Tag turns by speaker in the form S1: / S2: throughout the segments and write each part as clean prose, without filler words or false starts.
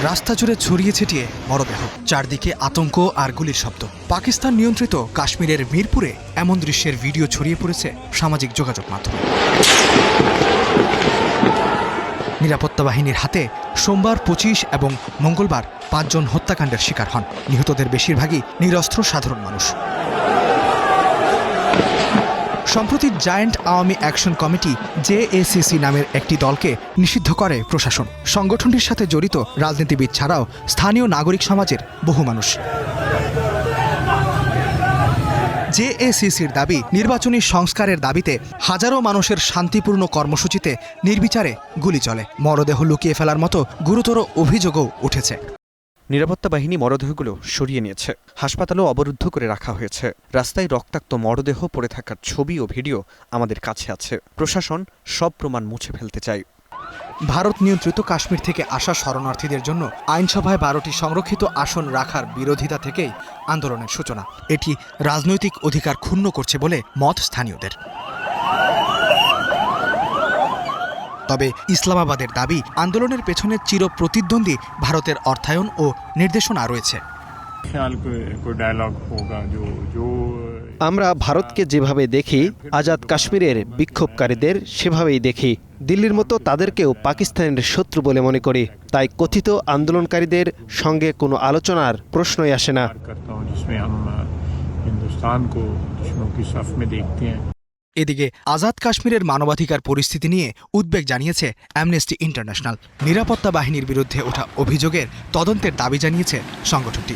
S1: রাস্তা জুড়ে ছড়িয়ে ছিটিয়ে মরদেহ, চারদিকে আতঙ্ক আর গুলির শব্দ। পাকিস্তান নিয়ন্ত্রিত কাশ্মীরের মিরপুরে এমন দৃশ্যের ভিডিও ছড়িয়ে পড়েছে সামাজিক যোগাযোগ মাধ্যমে। নিরাপত্তা বাহিনীর হাতে সোমবার ২৫ এবং মঙ্গলবার ৫ জন হত্যাকাণ্ডের শিকার হন। নিহতদের বেশিরভাগই নিরস্ত্র সাধারণ মানুষ। সম্প্রতি giant Awami action committee JACC নামের একটি দলকে নিষিদ্ধ করে প্রশাসন। সংগঠনটির সাথে জড়িত রাজনীতিবিদ ছাড়াও স্থানীয় নাগরিক সমাজের বহু মানুষ। JACCর দাবি, নির্বাচনী সংস্কারের দাবিতে হাজারো মানুষের শান্তিপূর্ণ কর্মসূচিতে নির্বিচারে গুলি চলে। মরদেহ লুকিয়ে ফেলার মতো গুরুতর অভিযোগও উঠেছে।
S2: নিরাপত্তা বাহিনী মরদেহগুলো সরিয়ে নিয়েছে, হাসপাতালও অবরুদ্ধ করে রাখা হয়েছে। রাস্তায় রক্তাক্ত মরদেহ পড়ে থাকার ছবি ও ভিডিও আমাদের কাছে আছে। প্রশাসন সব প্রমাণ মুছে ফেলতে চায়।
S1: ভারত নিয়ন্ত্রিত কাশ্মীর থেকে আসা শরণার্থীদের জন্য আইনসভায় ১২টি সংরক্ষিত আসন রাখার বিরোধিতা থেকেই আন্দোলনের সূচনা। এটি রাজনৈতিক অধিকার ক্ষুণ্ণ করছে বলে মত স্থানীয়দের। তবে ইসলামাবাদের দাবি, আন্দোলনের পেছনে চিরপ্রতিদ্বন্দ্বী ভারতের অর্থায়ন ও নির্দেশনা রয়েছে।
S3: আমরা ভারতকে যেভাবে দেখি, আজাদ কাশ্মীরের বিক্ষোভকারীদের সেভাবেই দেখি। দিল্লির মতো তাদেরকেও পাকিস্তানের শত্রু বলে মনে করি। তাই কথিত আন্দোলনকারীদের সঙ্গে কোনো আলোচনার প্রশ্নই আসে না।
S1: এদিকে আজাদ কাশ্মীরের মানবাধিকার পরিস্থিতি নিয়ে উদ্বেগ জানিয়েছে অ্যামনেস্টি ইন্টারন্যাশনাল। নিরাপত্তা বাহিনীর বিরুদ্ধে ওঠা অভিযোগের তদন্তের দাবি জানিয়েছে সংগঠনটি।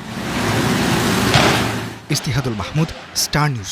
S1: ইস্তিহাদুল মাহমুদ, স্টার নিউজ।